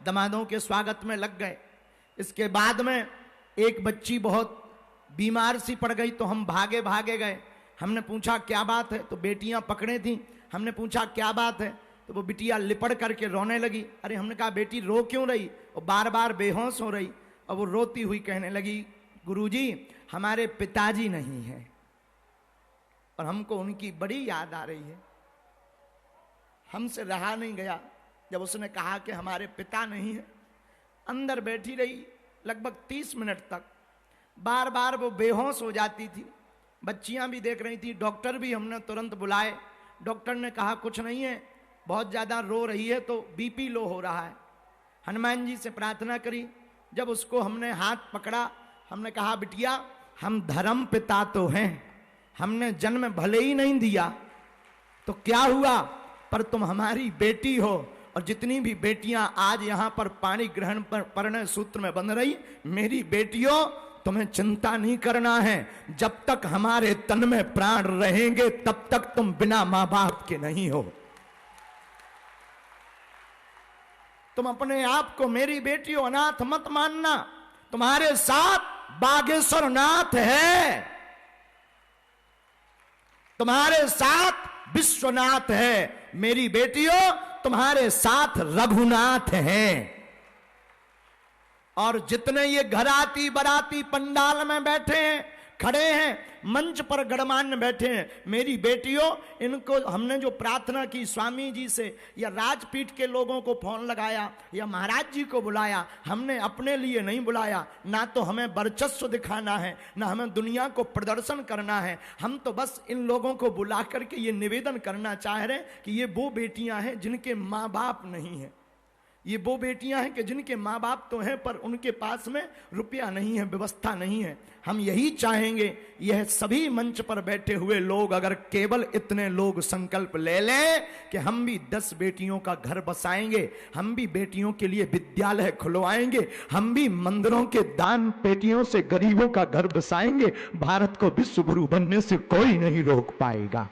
दमादों के स्वागत में लग गए। इसके बाद में एक बच्ची बहुत बीमार सी पड़ गई, तो हम भागे भागे गए। हमने पूछा क्या बात है, तो बेटियां पकड़े थी। हमने पूछा क्या बात है, तो वो बिटिया लिपड़ करके रोने लगी। अरे हमने कहा बेटी रो क्यों रही, और बार बार बेहोश हो रही। और वो रोती हुई कहने लगी गुरुजी हमारे पिताजी नहीं है और हमको उनकी बड़ी याद आ रही है। हमसे रहा नहीं गया जब उसने कहा कि हमारे पिता नहीं है। अंदर बैठी रही लगभग 30 मिनट तक। बार बार वो बेहोश हो जाती थी। बच्चियां भी देख रही थी, डॉक्टर भी हमने तुरंत बुलाए। डॉक्टर ने कहा कुछ नहीं है, बहुत ज़्यादा रो रही है तो बीपी लो हो रहा है। हनुमान जी से प्रार्थना करी। जब उसको हमने हाथ पकड़ा, हमने कहा बिटिया हम धर्म पिता तो हैं, हमने जन्म भले ही नहीं दिया तो क्या हुआ, पर तुम हमारी बेटी हो। और जितनी भी बेटियां आज यहां पर पाणी ग्रहण पर परिणय सूत्र में बंध रही, मेरी बेटियों तुम्हें चिंता नहीं करना है। जब तक हमारे तन में प्राण रहेंगे तब तक तुम बिना मां बाप के नहीं हो। तुम अपने आप को मेरी बेटियों अनाथ मत मानना। तुम्हारे साथ बागेश्वर नाथ है, तुम्हारे साथ विश्वनाथ है। मेरी बेटियों तुम्हारे साथ रघुनाथ हैं। और जितने ये घराती बराती पंडाल में बैठे हैं, खड़े हैं, मंच पर गणमान्य बैठे हैं, मेरी बेटियों इनको हमने जो प्रार्थना की स्वामी जी से, या राजपीठ के लोगों को फोन लगाया, या महाराज जी को बुलाया, हमने अपने लिए नहीं बुलाया। ना तो हमें वर्चस्व दिखाना है, ना हमें दुनिया को प्रदर्शन करना है। हम तो बस इन लोगों को बुला करके ये निवेदन करना चाह रहे हैं कि ये वो बेटियां हैं जिनके माँ बाप नहीं हैं। ये वो बेटियां हैं कि जिनके माँ बाप तो हैं पर उनके पास में रुपया नहीं है, व्यवस्था नहीं है। हम यही चाहेंगे, यह सभी मंच पर बैठे हुए लोग अगर केवल इतने लोग संकल्प ले लें कि हम भी 10 बेटियों का घर बसाएंगे, हम भी बेटियों के लिए विद्यालय खुलवाएंगे, हम भी मंदिरों के दान पेटियों से गरीबों का घर बसाएंगे, भारत को विश्व गुरु बनने से कोई नहीं रोक पाएगा।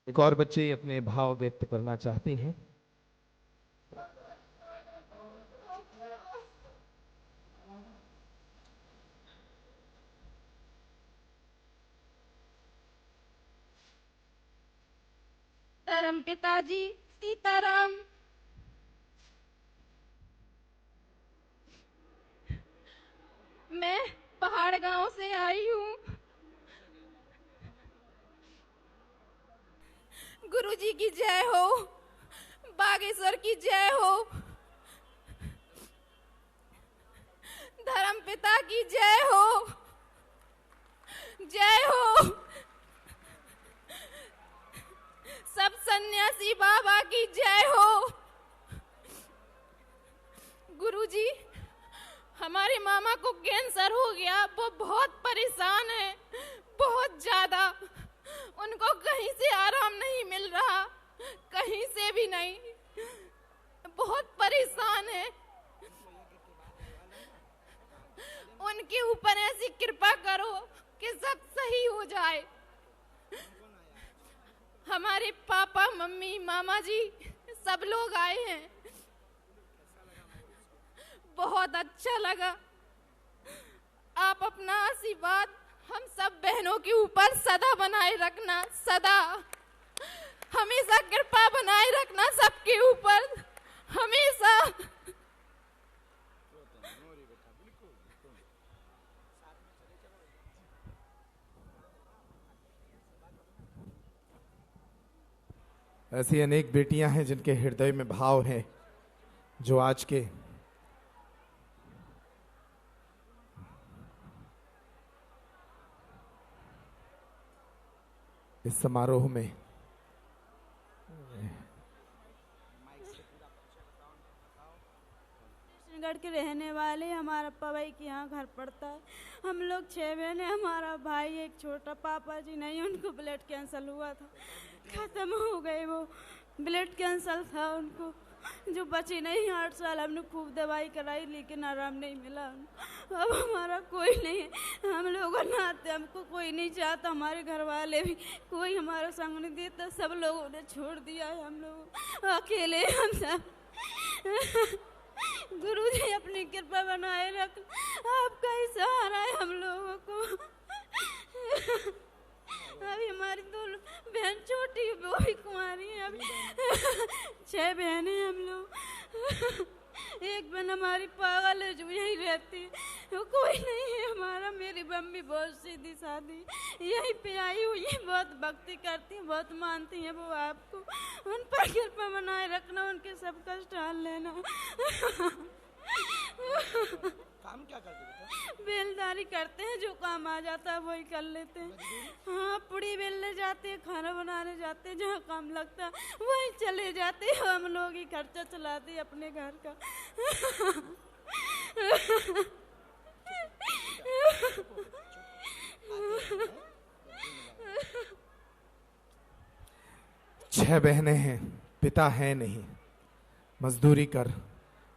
एक और बच्चे अपने भाव व्यक्त करना चाहते हैं। धर्म पिताजी सीताराम। मैं पहाड़ गांव से आई हूँ। गुरुजी की जय हो, बागेश्वर की जय हो, धर्म पिता की जय हो, जय हो, सब सन्यासी बाबा की जय हो। गुरुजी हमारे मामा को कैंसर हो गया, वो बहुत परेशान है, बहुत ज्यादा। उनको कहीं से आराम नहीं मिल रहा, कहीं से भी नहीं, बहुत परेशान है। उनके ऊपर ऐसी कृपा करो कि सब सही हो जाए। हमारे पापा मम्मी मामा जी सब लोग आए हैं, बहुत अच्छा लगा। आप अपना आशीर्वाद हम सब बहनों के ऊपर सदा बनाए रखना, सदा हमेशा कृपा बनाए रखना सबके ऊपर, हमेशा। ऐसी अनेक बेटियां हैं जिनके हृदय में भाव है, जो आज के इस समारोह में रानीगढ़ के रहने वाले। हमारा पवई के यहाँ घर पड़ता है। हम लोग 6 बहनें, हमारा भाई एक छोटा, पापा जी नहीं, उनको ब्लड कैंसर हुआ था, ख़त्म हो गए। वो ब्लड कैंसर था उनको, जो बची नहीं। 8 साल हमने खूब दवाई कराई लेकिन आराम नहीं मिला। अब हमारा कोई नहीं है, हम लोग अनाथ, हमको कोई नहीं चाहता। हमारे घर वाले भी कोई हमारा संग नहीं देता, सब लोगों ने छोड़ दिया है। हम लोग अकेले हम सब। गुरु जी अपनी कृपा बनाए रख, आपका ही सहारा है हम लोगों को। अभी हमारी 2 बहन छोटी, वो भी कुंवारी है। अभी 6 बहनें हम लोग। एक बहन हमारी पागल है जो यहीं रहती है, वो कोई नहीं है हमारा। मेरी मम्मी बहुत सीधी सादी यहीं पे आई हुई है, बहुत भक्ति करती है, बहुत मानती है वो आपको। उन पर कृपा बनाए रखना, उनके सब कष्ट हाल लेना। काम क्या करते बेटा? बेलदारी करते हैं, जो काम आ जाता है वही कर लेते हैं। हाँ, पुड़ी बेलने जाते हैं, खाना बनाने जाते हैं, जहाँ काम लगता है वहीं चले जाते हैं। हम लोग ही खर्चा चलाते हैं अपने घर का। 6 बहनें हैं, पिता है नहीं, मजदूरी कर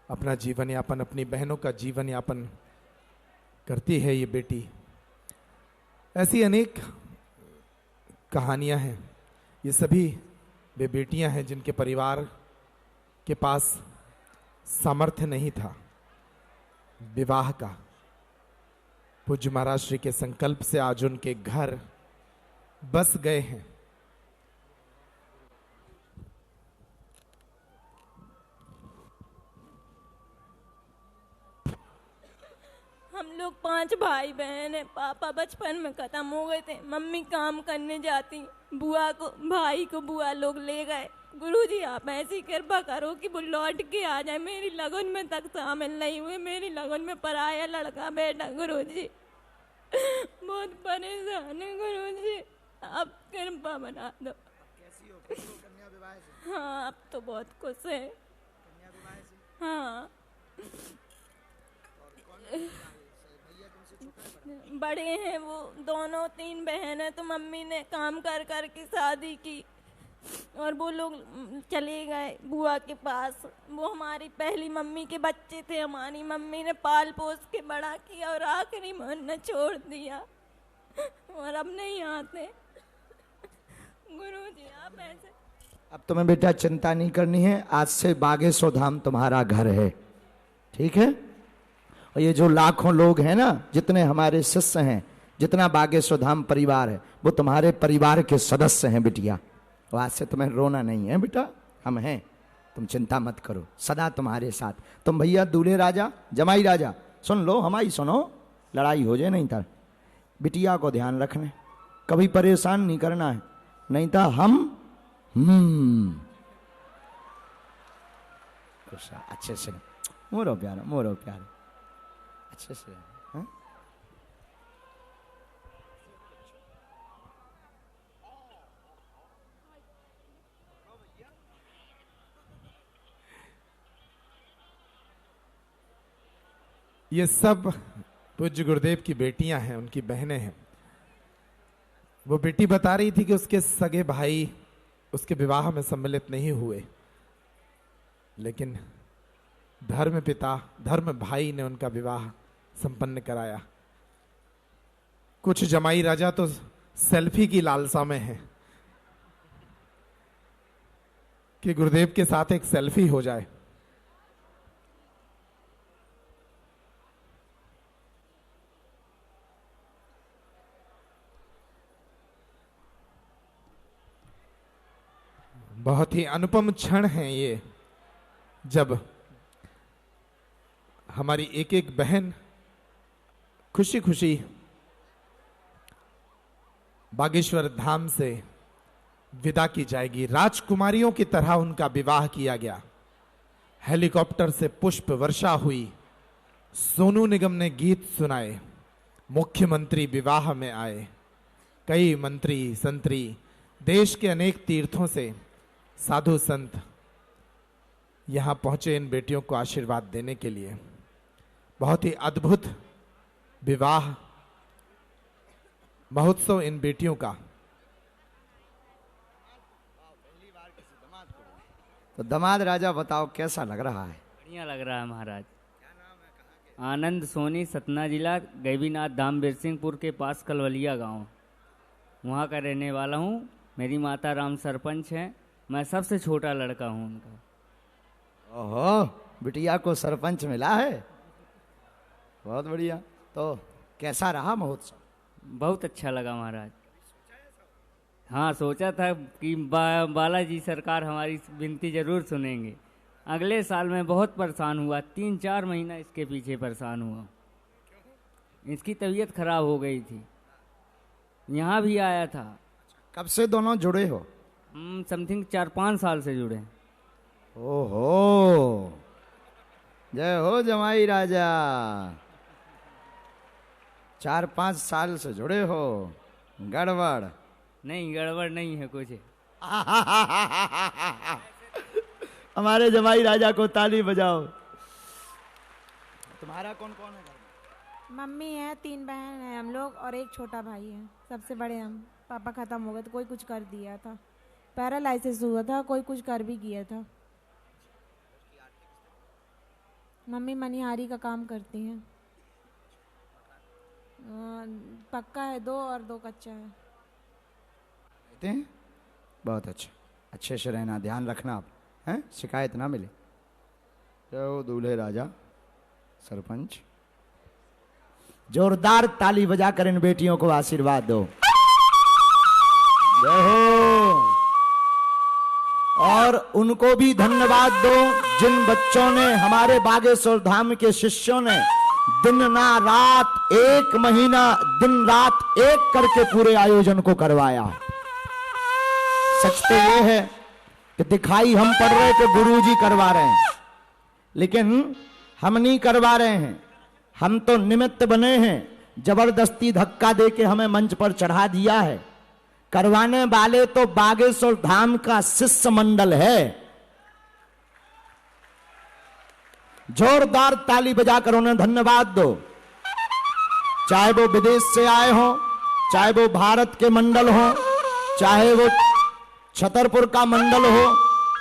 अपना जीवन यापन, अपनी बहनों का जीवन यापन करती है ये बेटी। ऐसी अनेक कहानियां हैं। ये सभी वे बेटियां हैं जिनके परिवार के पास सामर्थ्य नहीं था विवाह का। पूज्य महाराज श्री के संकल्प से आज उनके घर बस गए हैं। हम लोग 5 भाई बहन हैं। पापा बचपन में खत्म हो गए थे, मम्मी काम करने जाती, भाई को बुआ लोग ले गए। गुरुजी आप ऐसी कृपा करो कि वो लौट के आ जाए। मेरी लगन में तक शामिल नहीं हुए, मेरी लगन में पराया लड़का बेटा। गुरुजी बहुत परेशान है गुरुजी, आप कृपा बना दो। कैसी हो? खुश हो कन्या विवाह से? हाँ, अब तो बहुत खुश है। कन्या विवाह से? हाँ, और कौन भैया तुमसे छोटा है बड़ा? बड़े हैं वो दोनों। 3 बहन है, तो मम्मी ने काम कर कर के शादी की और वो लोग चले गए बुआ के पास। वो हमारी पहली मम्मी के बच्चे थे, हमारी मम्मी ने पाल पोस के बड़ा किया और आखिरी में उन्हें छोड़ दिया और अब नहीं आते। गुरुजी आप ऐसे। अब तुम्हें बेटा चिंता नहीं करनी है, आज से बागेश्वर धाम तुम्हारा घर है, ठीक है? और ये जो लाखों लोग हैं ना, जितने हमारे शिष्य हैं, जितना बागेश्वर धाम परिवार है, वो तुम्हारे परिवार के सदस्य हैं बिटिया। और आज से तुम्हें रोना नहीं है बेटा, हम हैं, तुम चिंता मत करो, सदा तुम्हारे साथ। तुम भैया दूल्हे राजा जमाई राजा सुन लो, हमारी सुनो, लड़ाई हो जाए नहीं तो बिटिया को ध्यान रखना, कभी परेशान नहीं करना है, नहीं तो हम अच्छे से मोरो प्यारा अच्छे से। हाँ? ये सब पूज्य गुरुदेव की बेटियां हैं, उनकी बहनें हैं। वो बेटी बता रही थी कि उसके सगे भाई उसके विवाह में सम्मिलित नहीं हुए, लेकिन धर्म पिता, धर्म भाई ने उनका विवाह संपन्न कराया। कुछ जमाई राजा तो सेल्फी की लालसा में हैं कि गुरुदेव के साथ एक सेल्फी हो जाए। बहुत ही अनुपम क्षण हैं ये, जब हमारी एक एक बहन खुशी खुशी बागेश्वर धाम से विदा की जाएगी। राजकुमारियों की तरह उनका विवाह किया गया, हेलीकॉप्टर से पुष्प वर्षा हुई, सोनू निगम ने गीत सुनाए, मुख्यमंत्री विवाह में आए, कई मंत्री संतरी, देश के अनेक तीर्थों से साधु संत यहां पहुंचे इन बेटियों को आशीर्वाद देने के लिए। बहुत ही अद्भुत विवाह महोत्सव इन बेटियों का। तो दामाद राजा बताओ कैसा लग रहा है? बढ़िया लग रहा है महाराज। आनंद सोनी, सतना जिला, गैबीनाथ धाम, बिरसिंहपुर के पास कलवलिया गांव, वहाँ का रहने वाला हूँ। मेरी माता राम सरपंच हैं, मैं सबसे छोटा लड़का हूँ उनका। ओहो, बिटिया को सरपंच मिला है, बहुत बढ़िया। तो कैसा रहा महोत्सव? बहुत अच्छा लगा महाराज। हाँ, सोचा था कि बालाजी सरकार हमारी विनती जरूर सुनेंगे। अगले साल मैं बहुत परेशान हुआ, 3-4 महीना इसके पीछे परेशान हुआ। इसकी तबीयत खराब हो गई थी, यहाँ भी आया था। कब से दोनों जुड़े हो? समथिंग 4-5 साल से जुड़े हैं। ओहो, जय हो जमाई राजा। 4-5 साल से जुड़े हो, गड़बड़ नहीं, गड़बड़ नहीं है कुछ। हमारे जमाई राजा को ताली बजाओ। तुम्हारा कौन कौन है घर में? मम्मी है, 3 बहन है हम लोग और एक छोटा भाई है। सबसे बड़े हम। पापा खत्म हो गए तो कोई कुछ कर दिया था, पैरालाइसिस हुआ था, कोई कुछ कर भी किया था। मम्मी मनिहारी का काम करती हैं। पक्का है 2 और 2 कच्चा है। कहते हैं बहुत अच्छा, अच्छे से रहना, ध्यान रखना आप, हैं, शिकायत ना मिले। जय हो दूल्हे राजा सरपंच। जोरदार ताली बजाकर इन बेटियों को आशीर्वाद दो। जय हो। और उनको भी धन्यवाद दो जिन बच्चों ने, हमारे बागेश्वर धाम के शिष्यों ने दिन ना रात 1 महीना दिन रात एक करके पूरे आयोजन को करवाया। सच तो ये है कि दिखाई हम पड़ रहे कि गुरुजी करवा रहे हैं, लेकिन हम नहीं करवा रहे हैं, हम तो निमित्त बने हैं। जबरदस्ती धक्का दे के हमें मंच पर चढ़ा दिया है। करवाने वाले तो बागेश्वर धाम का शिष्य मंडल है। जोरदार ताली बजाकर उन्हें धन्यवाद दो। चाहे वो विदेश से आए हो, चाहे वो भारत के मंडल हो, चाहे वो छतरपुर का मंडल हो,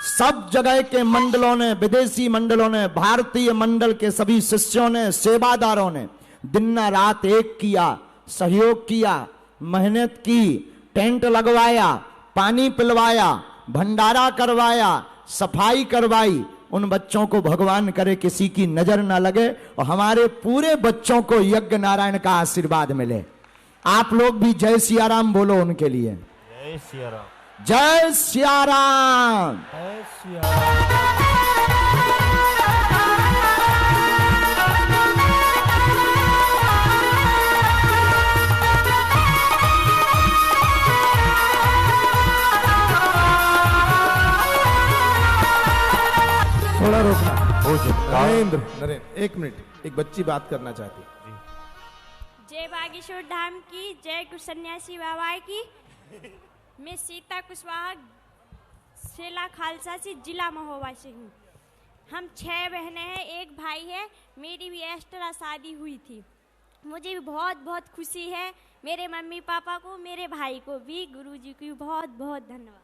सब जगह के मंडलों ने, विदेशी मंडलों ने, भारतीय मंडल के सभी शिष्यों ने, सेवादारों ने दिन रात एक किया, सहयोग किया, मेहनत की, टेंट लगवाया, पानी पिलवाया, भंडारा करवाया, सफाई करवाई। उन बच्चों को भगवान करे किसी की नजर ना लगे और हमारे पूरे बच्चों को यज्ञ नारायण का आशीर्वाद मिले। आप लोग भी जय सिया राम बोलो उनके लिए। जय सिया राम। जय सिया राम। जय सिया राम। थोड़ा रोकना। नरेंद्र, 1 मिनट, एक बच्ची बात करना चाहती है। जय बागेश्वर धाम की, जय कुछ सन्यासी बाबा की। मैं सीता कुशवाहा सेला खालसा से जिला महोबा से हूँ। हम 6 बहनें हैं, 1 भाई है। मेरी भी एक्स्ट्रा शादी हुई थी। मुझे भी बहुत बहुत खुशी है। मेरे मम्मी पापा को, मेरे भाई को भी, गुरुजी को भी बहुत बहुत धन्यवाद।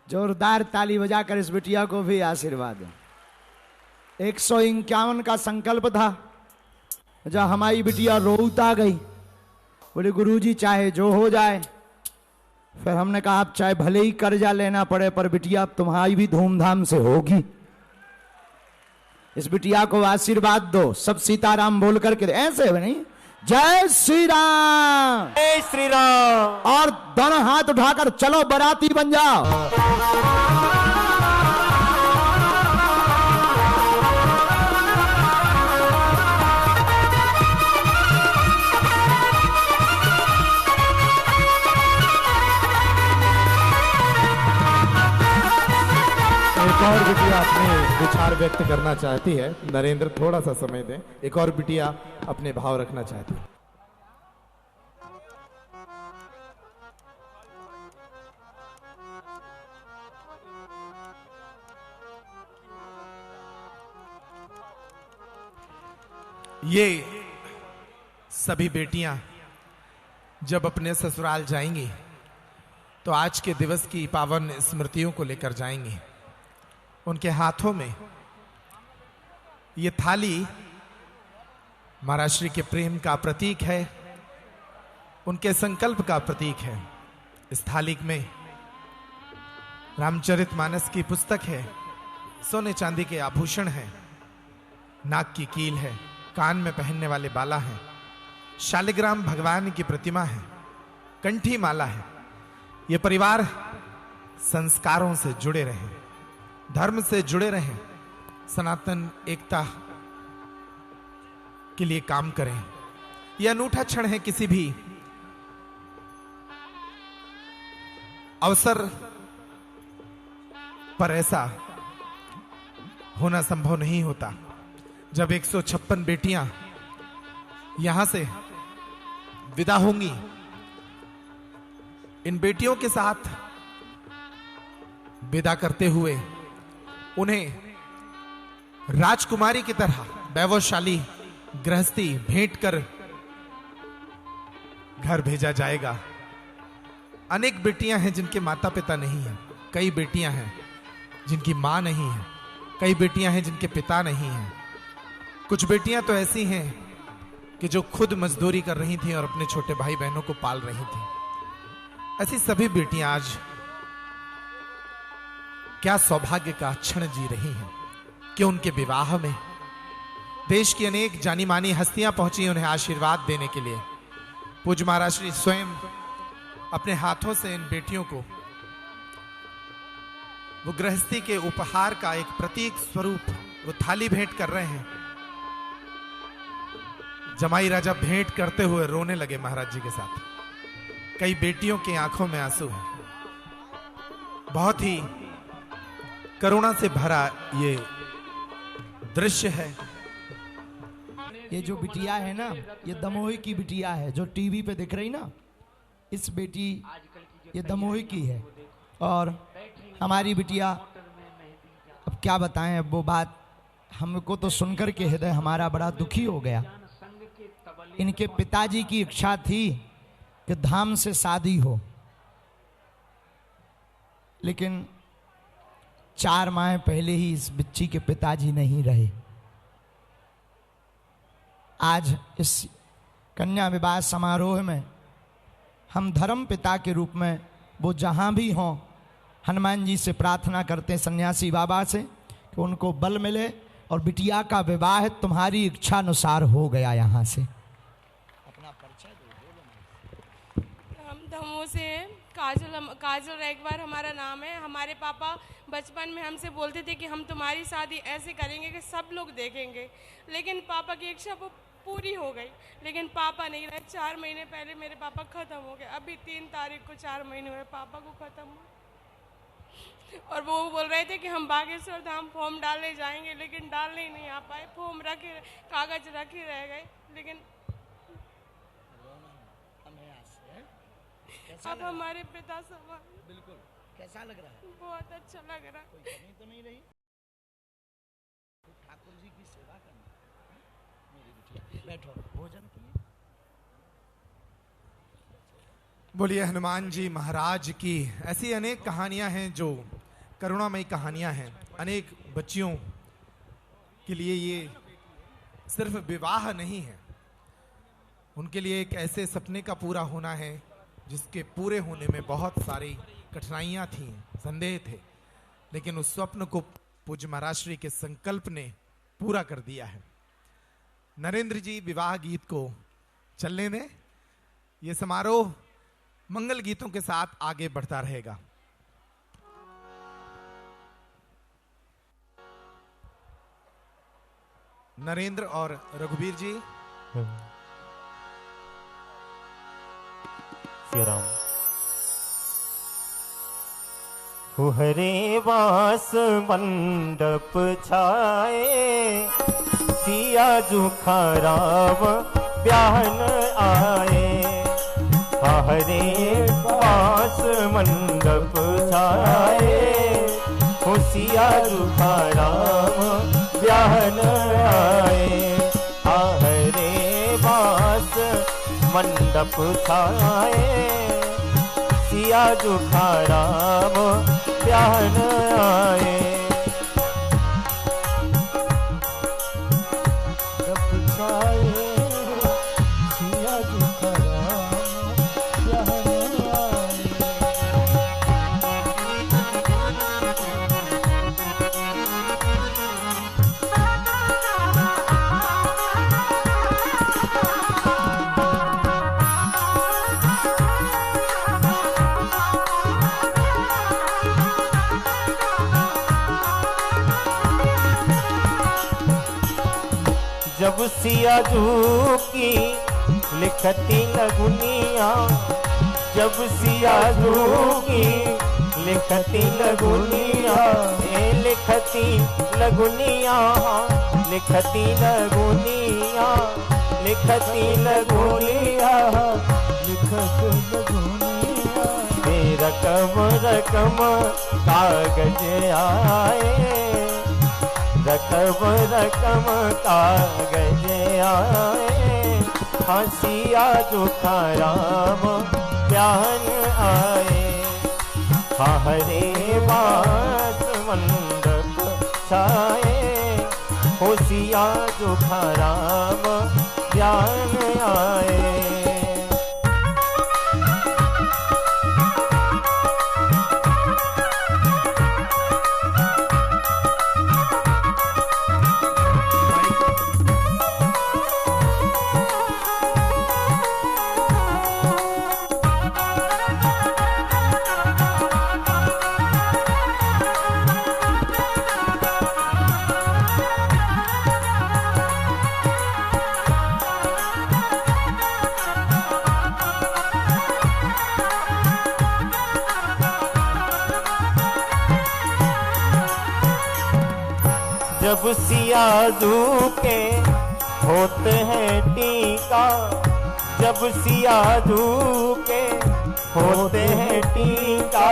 जोरदार ताली बजाकर इस बिटिया को भी आशीर्वाद दो। 151 का संकल्प था, जब हमारी बिटिया रोता गई, बोले गुरुजी चाहे जो हो जाए। फिर हमने कहा आप चाहे भले ही कर्जा लेना पड़े, पर बिटिया अब तुम्हारी भी धूमधाम से होगी। इस बिटिया को आशीर्वाद दो। सब सीताराम बोल करके ऐसे नहीं, जय श्री राम, जय श्री राम। और दोनों हाथ उठाकर चलो बाराती बन जाओ। एक और बिटिया अपने विचार व्यक्त करना चाहती है। नरेंद्र, थोड़ा सा समय दें। एक और बिटिया अपने भाव रखना चाहती है। ये सभी बेटियां जब अपने ससुराल जाएंगी तो आज के दिवस की पावन स्मृतियों को लेकर जाएंगी। उनके हाथों में ये थाली महाराष्ट्र के प्रेम का प्रतीक है, उनके संकल्प का प्रतीक है। इस थाली में रामचरितमानस की पुस्तक है, सोने चांदी के आभूषण हैं, नाक की कील है, कान में पहनने वाले बाला हैं, शालिग्राम भगवान की प्रतिमा है, कंठी माला है। ये परिवार संस्कारों से जुड़े रहे, धर्म से जुड़े रहे, सनातन एकता के लिए काम करें। यह अनूठा क्षण है, किसी भी अवसर पर ऐसा होना संभव नहीं होता जब 156 बेटियां यहां से विदा होंगी। इन बेटियों के साथ विदा करते हुए उन्हें राजकुमारी की तरह वैभवशाली गृहस्थी भेंट कर घर भेजा जाएगा। अनेक बेटियां हैं जिनके माता पिता नहीं हैं, कई बेटियां हैं जिनकी मां नहीं है, कई बेटियां हैं जिनके पिता नहीं हैं। कुछ बेटियां तो ऐसी हैं कि जो खुद मजदूरी कर रही थी और अपने छोटे भाई बहनों को पाल रही थी। ऐसी सभी बेटियां आज क्या सौभाग्य का क्षण जी रही हैं कि उनके विवाह में देश की अनेक जानी मानी हस्तियां पहुंची उन्हें आशीर्वाद देने के लिए। पूज्य महाराज श्री स्वयं अपने हाथों से इन बेटियों को वो गृहस्थी के उपहार का एक प्रतीक स्वरूप वो थाली भेंट कर रहे हैं। जमाई राजा भेंट करते हुए रोने लगे महाराज जी के साथ। कई बेटियों की आंखों में आंसू है। बहुत ही करुणा से भरा ये दृश्य है। ये जो बिटिया है ना, ये दमोही की बिटिया है जो टीवी पे दिख रही ना, इस बेटी ये दमोही की है। और हमारी बिटिया, अब क्या बताएं, अब वो बात हमको तो सुनकर के हृदय हमारा बड़ा दुखी हो गया। इनके पिताजी की इच्छा थी कि धाम से शादी हो, लेकिन 4 माह पहले ही इस बच्ची के पिताजी नहीं रहे। आज इस कन्या विवाह समारोह में हम धर्म पिता के रूप में वो जहां भी हों, हनुमान जी से प्रार्थना करते हैं, सन्यासी बाबा से, कि उनको बल मिले और बिटिया का विवाह तुम्हारी इच्छा अनुसार हो गया। यहाँ से अपना परिचय दो। हम दमोह से हैं। काजल रेगवार हमारा नाम है। हमारे पापा बचपन में हमसे बोलते थे कि हम तुम्हारी शादी ऐसे करेंगे कि सब लोग देखेंगे, लेकिन पापा की इच्छा वो पूरी हो गई, लेकिन पापा नहीं रहे। 4 महीने पहले मेरे पापा खत्म हो गए। अभी 3 तारीख को 4 महीने हुए पापा को खत्म हुए। और वो बोल रहे थे कि हम बागेश्वर धाम फॉर्म डालने जाएंगे, लेकिन डालने ही नहीं आ पाए। फॉर्म कागज रखे रह गए, लेकिन अब हमारे पिता सब। बिल्कुल। कैसा लग रहा है? बहुत अच्छा लग रहा है। कोई कमी तो नहीं रही? ठाकुर जी की सेवा करना। मेरी बिटिया बैठो, भोजन किए। बोलिए हनुमान जी महाराज की। ऐसी अनेक कहानियां हैं जो करुणामयी कहानियां हैं। अनेक बच्चियों के लिए ये सिर्फ विवाह नहीं है, उनके लिए एक ऐसे सपने का पूरा होना है जिसके पूरे होने में बहुत सारी कठिनाइयां थीं, संदेह थे, लेकिन उस स्वप्न को पूज्य महाराज श्री के संकल्प ने पूरा कर दिया है। नरेंद्र जी विवाह गीत को चलने दें। यह समारोह मंगल गीतों के साथ आगे बढ़ता रहेगा। नरेंद्र और रघुवीर जी। राम हरे वास मंडप छाए, सिया जुखा राव ब्याहन आए। हरे वास मंडप छाए, सिया जुखा राव ब्याहन आए। मंडप छाए, सिया जुखा राम ब्याहन आए। मंडप छाए, सिया जुखा राम ब्याहन आए। जब सिया जू की लिखती लगुनिया, जब सिया जू की लिखती लगुनिया, लिखती लगुनिया, लिखती लगुनिया, लिखती लगुनिया, लिखती लगुनिया। रकम रकम कागज आए, रकम रकम कागज आए, हंसिया जुखा राम ब्याहन आए। हरे बास मंडप छाए, होशिया जुखा राम ब्याहन आए। जब सियाजू के होते हैं टीका, जब सियाजू के होते हैं टीका,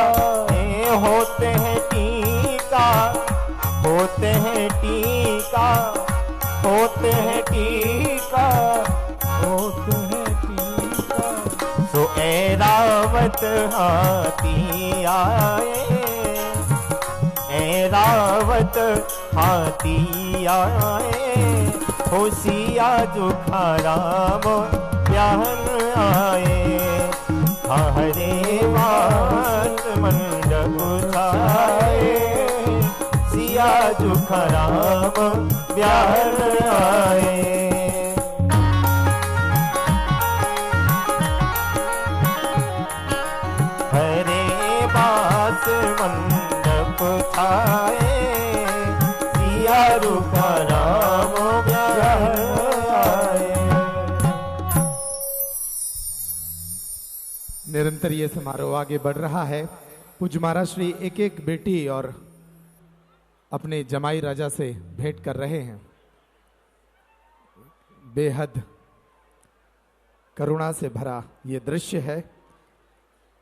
होते हैं टीका, होते हैं टीका, होते हैं टीका, होते हैं टीका। सो ऐरावत हाथी आए, ऐरावत हाथी आए, होशिया जुखा राम ब्याहन आए। हरे वास मंडप छाए, सिया जुखा राम ब्याहन आए। हरे बास मंडप छाए, सिया जुखा राम ब्याहन आए। निरंतर ये समारोह आगे बढ़ रहा है। पूज्य महाराज श्री एक एक बेटी और अपने जमाई राजा से भेंट कर रहे हैं। बेहद करुणा से भरा ये दृश्य है।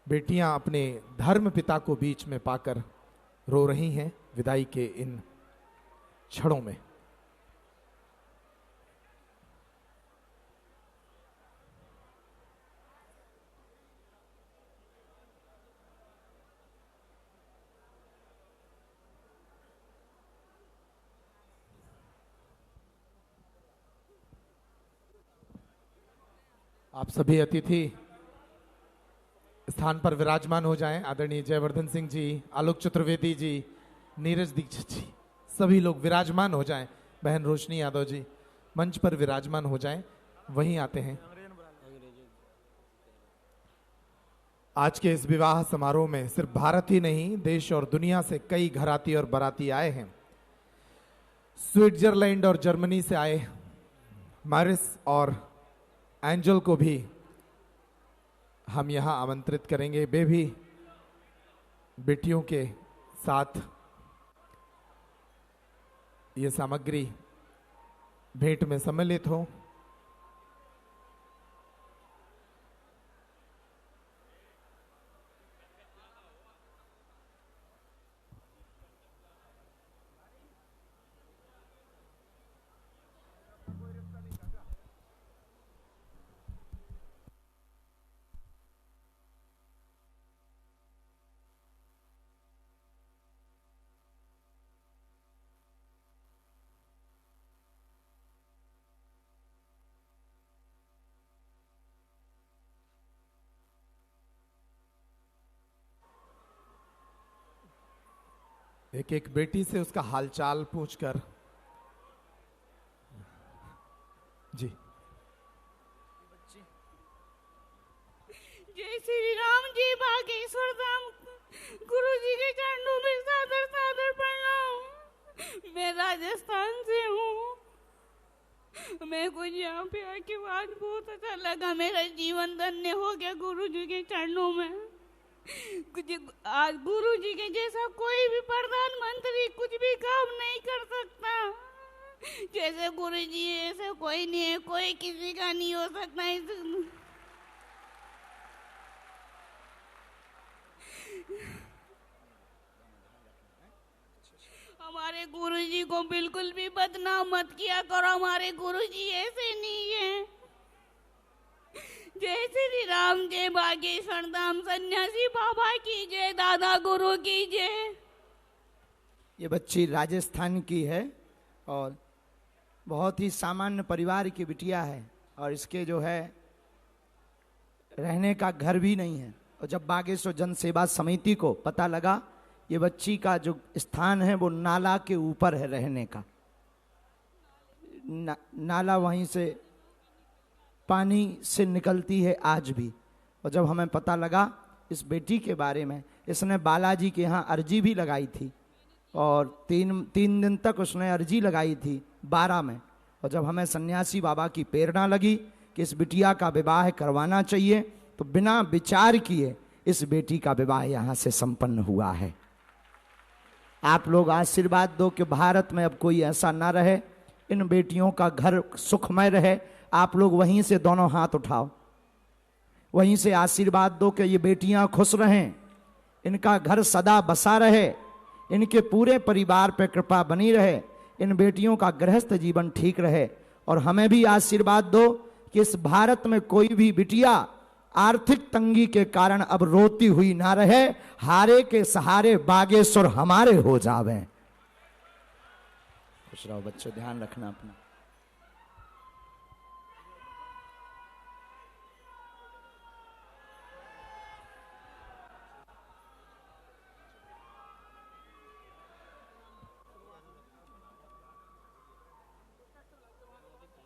बेटियां अपने धर्म पिता को बीच में पाकर रो रही हैं विदाई के इन क्षणों में। आप सभी अतिथि स्थान पर विराजमान हो जाएं। आदरणीय जयवर्धन सिंह जी, आलोक चतुर्वेदी जी, नीरज दीक्षित जी, सभी लोग विराजमान हो जाएं। बहन रोशनी यादव जी मंच पर विराजमान हो जाएं, वहीं आते हैं। आज के इस विवाह समारोह में सिर्फ भारत ही नहीं, देश और दुनिया से कई घराती और बाराती आए हैं। स्विट्जरलैंड और जर्मनी से आए मारिस और एंजल को भी हम यहां आमंत्रित करेंगे। वे भी बेटियों के साथ ये सामग्री भेंट में सम्मिलित हो। एक एक बेटी से उसका हालचाल पूछकर। जी। जय श्री राम, जय बागेश्वर धाम, गुरु जी के चरणों में सादर सादर प्रणाम। मैं राजस्थान से हूँ। मैं को यहाँ पे आके आज बहुत अच्छा लगा, मेरा जीवन धन्य हो गया गुरु जी के चरणों में। आज गुरु जी के जैसा कोई भी प्रधानमंत्री कुछ भी काम नहीं कर सकता। जैसे गुरु जी ऐसे कोई नहीं है, कोई किसी का नहीं हो सकता। हमारे गुरुजी को बिल्कुल भी बदनाम मत किया करो, हमारे गुरुजी ऐसे नहीं है। जय श्री राम, जय बागेश्वर धाम सन्यासी बाबा की जय, दादा गुरु की जय। ये बच्ची राजस्थान की है और बहुत ही सामान्य परिवार की बिटिया है और इसके जो है रहने का घर भी नहीं है। और जब बागेश्वर जन सेवा समिति को पता लगा ये बच्ची का जो स्थान है वो नाला के ऊपर है रहने का, नाला वहीं से पानी से निकलती है आज भी। और जब हमें पता लगा इस बेटी के बारे में, इसने बालाजी के यहाँ अर्जी भी लगाई थी और तीन दिन तक उसने अर्जी लगाई थी 12 में। और जब हमें सन्यासी बाबा की प्रेरणा लगी कि इस बिटिया का विवाह करवाना चाहिए तो बिना विचार किए इस बेटी का विवाह यहाँ से संपन्न हुआ है। आप लोग आशीर्वाद दो कि भारत में अब कोई ऐसा ना रहे, इन बेटियों का घर सुखमय रहे। आप लोग वहीं से दोनों हाथ उठाओ, वहीं से आशीर्वाद दो कि ये बेटियां खुश रहें, इनका घर सदा बसा रहे, इनके पूरे परिवार पर कृपा बनी रहे, इन बेटियों का गृहस्थ जीवन ठीक रहे। और हमें भी आशीर्वाद दो कि इस भारत में कोई भी बिटिया आर्थिक तंगी के कारण अब रोती हुई ना रहे, हारे के सहारे बागेश्वर हमारे हो जावे। खुश रहो बच्चों, ध्यान रखना अपना।